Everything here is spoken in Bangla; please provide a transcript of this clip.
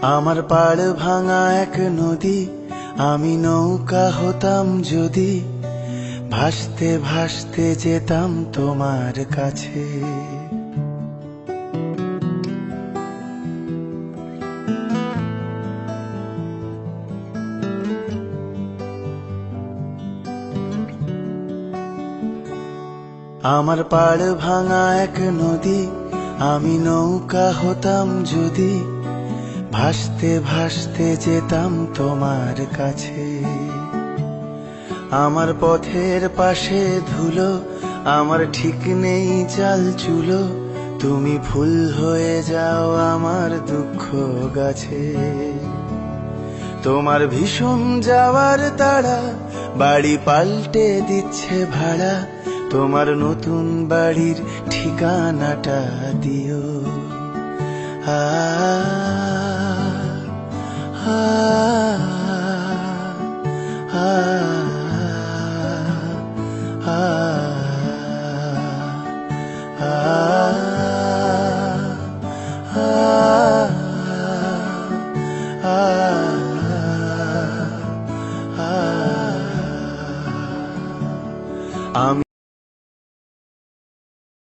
আমার পাড় ভাঙা এক নদী, আমি নৌকা হতাম যদি, ভাসতে ভাসতে যেতাম তোমার কাছে। আমার পাড় ভাঙা এক নদী, আমি নৌকা হতাম যদি, ভাসতে ভাসতে যেতাম তোমার কাছে। আমার পথের পাশে ধুলো, আমার ঠিক নেই চাল চুলো, তুমি ফুল হয়ে যাও আমার দুঃখ গাছে। তোমার ভীষণ যাওয়ার তাড়া, বাড়ি পাল্টে দিচ্ছে ভাড়া, তোমার নতুন বাড়ির ঠিকানাটা দিও।